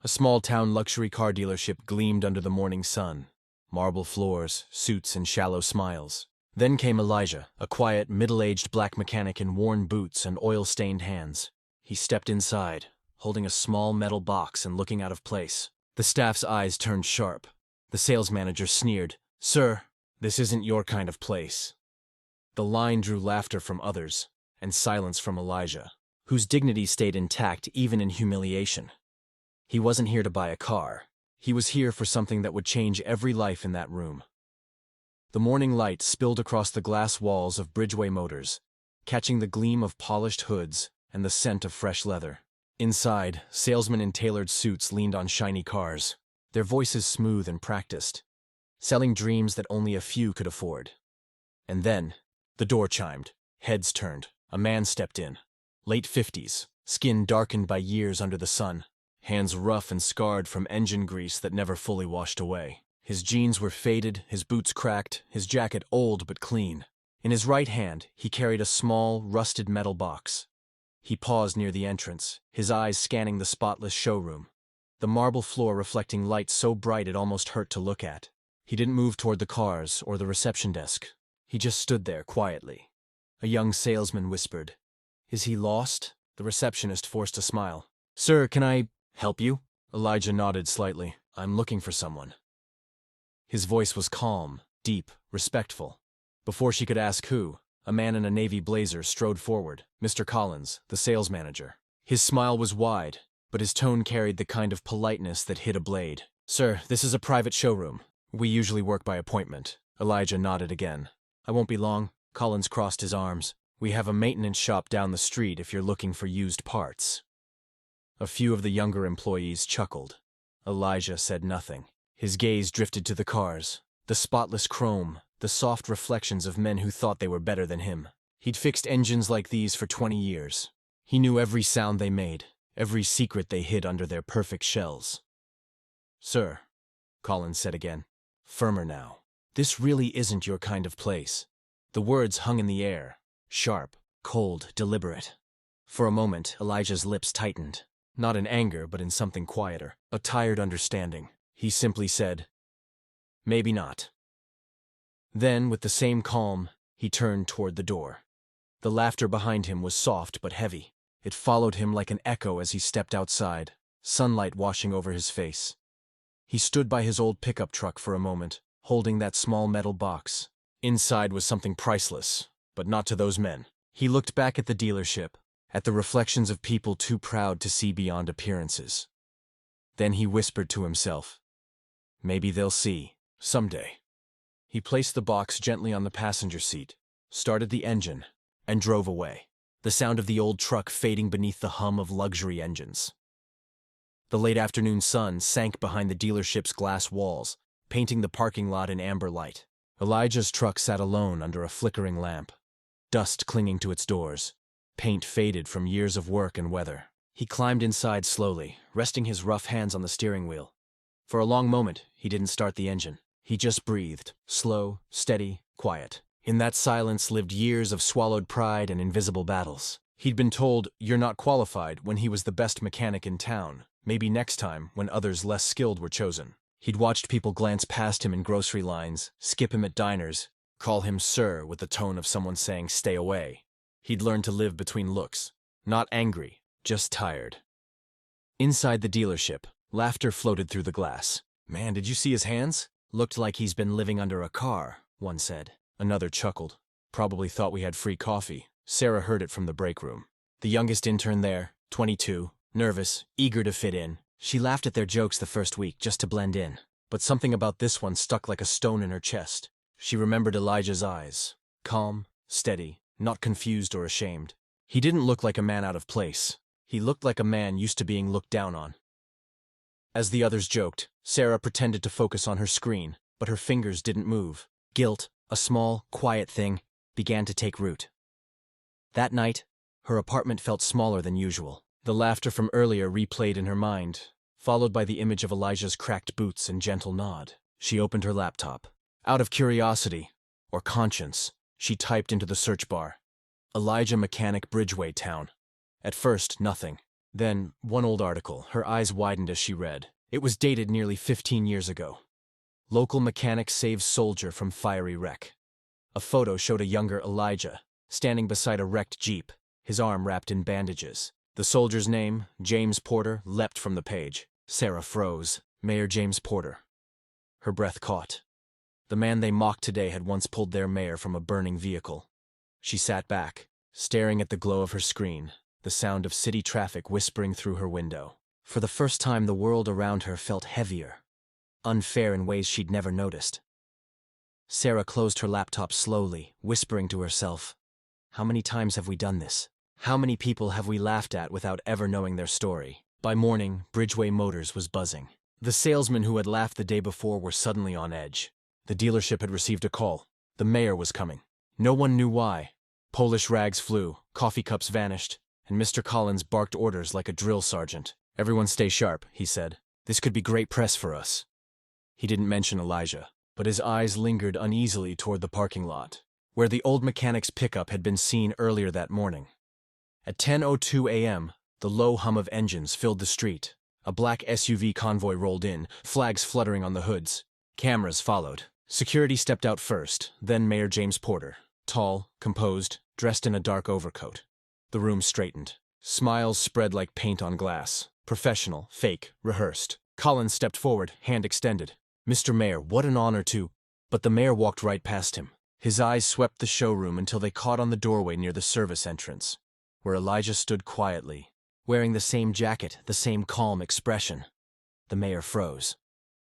A small-town luxury car dealership gleamed under the morning sun. Marble floors, suits, and shallow smiles. Then came Elijah, a quiet, middle-aged black mechanic in worn boots and oil-stained hands. He stepped inside, holding a small metal box and looking out of place. The staff's eyes turned sharp. The sales manager sneered, "Sir, this isn't your kind of place." The line drew laughter from others, and silence from Elijah, whose dignity stayed intact even in humiliation. He wasn't here to buy a car. He was here for something that would change every life in that room. The morning light spilled across the glass walls of Bridgeway Motors, catching the gleam of polished hoods and the scent of fresh leather. Inside, salesmen in tailored suits leaned on shiny cars, their voices smooth and practiced, selling dreams that only a few could afford. And then, the door chimed, heads turned, a man stepped in. Late 50s, skin darkened by years under the sun, hands rough and scarred from engine grease that never fully washed away. His jeans were faded, his boots cracked, his jacket old but clean. In his right hand, he carried a small, rusted metal box. He paused near the entrance, his eyes scanning the spotless showroom, the marble floor reflecting light so bright it almost hurt to look at. He didn't move toward the cars or the reception desk. He just stood there quietly. A young salesman whispered, "Is he lost?" The receptionist forced a smile. "Sir, can I help you?" Elijah nodded slightly. "I'm looking for someone." His voice was calm, deep, respectful. Before she could ask who, a man in a navy blazer strode forward, Mr. Collins, the sales manager. His smile was wide, but his tone carried the kind of politeness that hid a blade. "Sir, this is a private showroom. We usually work by appointment." Elijah nodded again. "I won't be long." Collins crossed his arms. "We have a maintenance shop down the street if you're looking for used parts." A few of the younger employees chuckled. Elijah said nothing. His gaze drifted to the cars, the spotless chrome, the soft reflections of men who thought they were better than him. He'd fixed engines like these for 20 years. He knew every sound they made, every secret they hid under their perfect shells. "Sir," Collins said again, firmer now, "this really isn't your kind of place." The words hung in the air, sharp, cold, deliberate. For a moment, Elijah's lips tightened, not in anger but in something quieter, a tired understanding. He simply said, "Maybe not." Then, with the same calm, he turned toward the door. The laughter behind him was soft but heavy. It followed him like an echo as he stepped outside, sunlight washing over his face. He stood by his old pickup truck for a moment, holding that small metal box. Inside was something priceless, but not to those men. He looked back at the dealership, at the reflections of people too proud to see beyond appearances. Then he whispered to himself, "Maybe they'll see, someday." He placed the box gently on the passenger seat, started the engine, and drove away, the sound of the old truck fading beneath the hum of luxury engines. The late afternoon sun sank behind the dealership's glass walls, painting the parking lot in amber light. Elijah's truck sat alone under a flickering lamp, dust clinging to its doors, paint faded from years of work and weather. He climbed inside slowly, resting his rough hands on the steering wheel. For a long moment, he didn't start the engine. He just breathed, slow, steady, quiet. In that silence lived years of swallowed pride and invisible battles. He'd been told, "You're not qualified," when he was the best mechanic in town, maybe next time when others less skilled were chosen. He'd watched people glance past him in grocery lines, skip him at diners, call him sir with the tone of someone saying, "Stay away." He'd learned to live between looks, not angry, just tired. Inside the dealership, laughter floated through the glass. "Man, did you see his hands? Looked like he's been living under a car," one said. Another chuckled. "Probably thought we had free coffee." Sarah heard it from the break room. The youngest intern there, 22, nervous, eager to fit in. She laughed at their jokes the first week just to blend in. But something about this one stuck like a stone in her chest. She remembered Elijah's eyes. Calm, steady, not confused or ashamed. He didn't look like a man out of place. He looked like a man used to being looked down on. As the others joked, Sarah pretended to focus on her screen, but her fingers didn't move. Guilt, a small, quiet thing, began to take root. That night, her apartment felt smaller than usual. The laughter from earlier replayed in her mind, followed by the image of Elijah's cracked boots and gentle nod. She opened her laptop. Out of curiosity, or conscience, she typed into the search bar, "Elijah Mechanic Bridgeway Town." At first, nothing. Then, one old article, her eyes widened as she read. It was dated nearly 15 years ago. Local mechanic saves soldier from fiery wreck. A photo showed a younger Elijah, standing beside a wrecked jeep, his arm wrapped in bandages. The soldier's name, James Porter, leapt from the page. Sarah froze. Mayor James Porter. Her breath caught. The man they mocked today had once pulled their mayor from a burning vehicle. She sat back, staring at the glow of her screen, the sound of city traffic whispering through her window. For the first time, the world around her felt heavier, unfair in ways she'd never noticed. Sarah closed her laptop slowly, whispering to herself, "How many times have we done this? How many people have we laughed at without ever knowing their story?" By morning, Bridgeway Motors was buzzing. The salesmen who had laughed the day before were suddenly on edge. The dealership had received a call. The mayor was coming. No one knew why. Polish rags flew, coffee cups vanished, and Mr. Collins barked orders like a drill sergeant. "Everyone stay sharp," he said. "This could be great press for us." He didn't mention Elijah, but his eyes lingered uneasily toward the parking lot, where the old mechanic's pickup had been seen earlier that morning. At 10:02 a.m., the low hum of engines filled the street. A black SUV convoy rolled in, flags fluttering on the hoods. Cameras followed. Security stepped out first, then Mayor James Porter, tall, composed, dressed in a dark overcoat. The room straightened. Smiles spread like paint on glass. Professional, fake, rehearsed. Collins stepped forward, hand extended. "Mr. Mayor, what an honor to—" But the mayor walked right past him. His eyes swept the showroom until they caught on the doorway near the service entrance, where Elijah stood quietly, wearing the same jacket, the same calm expression. The mayor froze.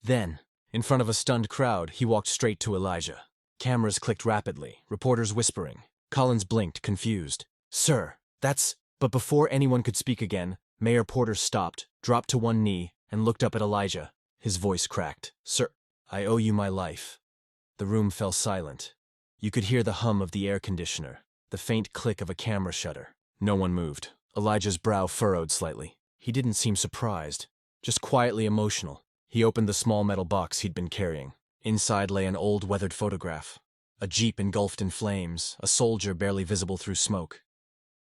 Then, in front of a stunned crowd, he walked straight to Elijah. Cameras clicked rapidly, reporters whispering. Collins blinked, confused. "Sir, that's—" But before anyone could speak again, Mayor Porter stopped, dropped to one knee, and looked up at Elijah. His voice cracked. "Sir, I owe you my life." The room fell silent. You could hear the hum of the air conditioner, the faint click of a camera shutter. No one moved. Elijah's brow furrowed slightly. He didn't seem surprised, just quietly emotional. He opened the small metal box he'd been carrying. Inside lay an old weathered photograph. A jeep engulfed in flames, a soldier barely visible through smoke.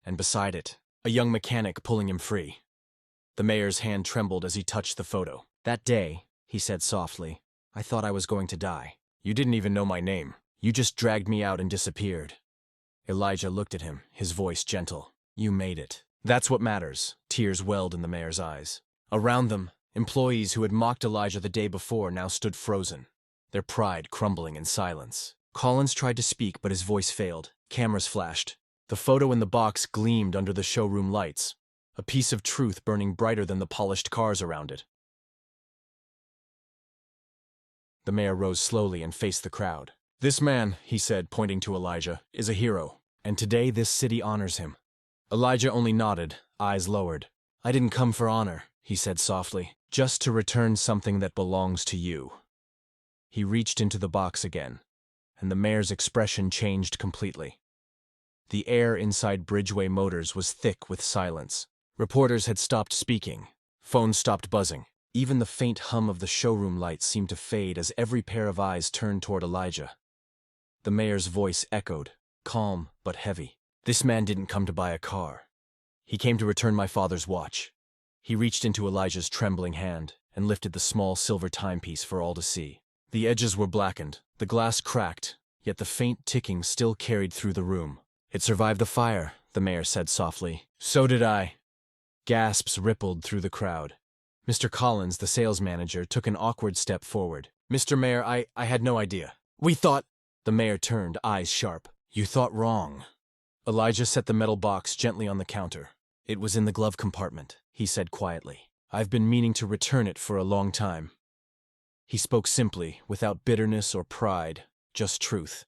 And beside it, a young mechanic pulling him free. The mayor's hand trembled as he touched the photo. "That day," he said softly, "I thought I was going to die. You didn't even know my name. You just dragged me out and disappeared." Elijah looked at him, his voice gentle. "You made it. That's what matters." Tears welled in the mayor's eyes. Around them, employees who had mocked Elijah the day before now stood frozen, their pride crumbling in silence. Collins tried to speak, but his voice failed. Cameras flashed. The photo in the box gleamed under the showroom lights, a piece of truth burning brighter than the polished cars around it. The mayor rose slowly and faced the crowd. "This man," he said, pointing to Elijah, "is a hero, and today this city honors him." Elijah only nodded, eyes lowered. "I didn't come for honor," he said softly, "just to return something that belongs to you." He reached into the box again, and the mayor's expression changed completely. The air inside Bridgeway Motors was thick with silence. Reporters had stopped speaking. Phones stopped buzzing. Even the faint hum of the showroom lights seemed to fade as every pair of eyes turned toward Elijah. The mayor's voice echoed, calm but heavy. "This man didn't come to buy a car. He came to return my father's watch." He reached into Elijah's trembling hand and lifted the small silver timepiece for all to see. The edges were blackened, the glass cracked, yet the faint ticking still carried through the room. "It survived the fire," the mayor said softly. "So did I." Gasps rippled through the crowd. Mr. Collins, the sales manager, took an awkward step forward. "Mr. Mayor, I had no idea. We thought—" The mayor turned, eyes sharp. "You thought wrong." Elijah set the metal box gently on the counter. "It was in the glove compartment," he said quietly. "I've been meaning to return it for a long time." He spoke simply, without bitterness or pride, just truth.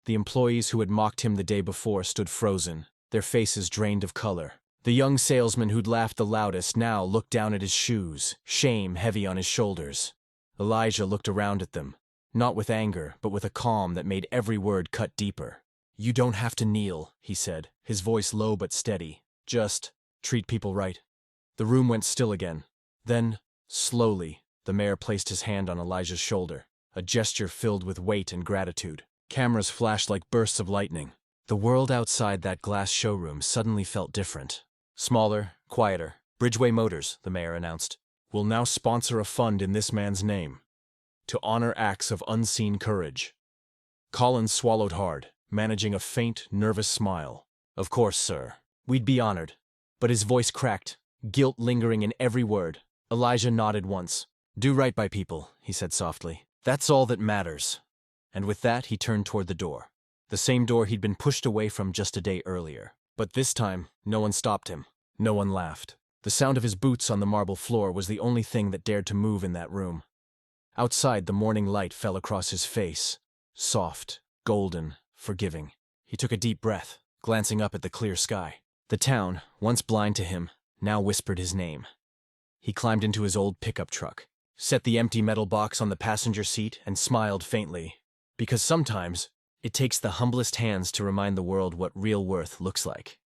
The employees who had mocked him the day before stood frozen, their faces drained of color. The young salesman who'd laughed the loudest now looked down at his shoes, shame heavy on his shoulders. Elijah looked around at them, not with anger, but with a calm that made every word cut deeper. "You don't have to kneel," he said, his voice low but steady. "Just treat people right." The room went still again. Then, slowly, the mayor placed his hand on Elijah's shoulder, a gesture filled with weight and gratitude. Cameras flashed like bursts of lightning. The world outside that glass showroom suddenly felt different. Smaller, quieter, Bridgeway Motors, the mayor announced, will now sponsor a fund in this man's name to honor acts of unseen courage. Collins swallowed hard, managing a faint, nervous smile. Of course, sir. We'd be honored. But his voice cracked, guilt lingering in every word. Elijah nodded once. Do right by people, he said softly. That's all that matters. And with that, he turned toward the door. The same door he'd been pushed away from just a day earlier. But this time, no one stopped him. No one laughed. The sound of his boots on the marble floor was the only thing that dared to move in that room. Outside, the morning light fell across his face. Soft, golden, forgiving. He took a deep breath, glancing up at the clear sky. The town, once blind to him, now whispered his name. He climbed into his old pickup truck, set the empty metal box on the passenger seat, and smiled faintly. Because sometimes, it takes the humblest hands to remind the world what real worth looks like.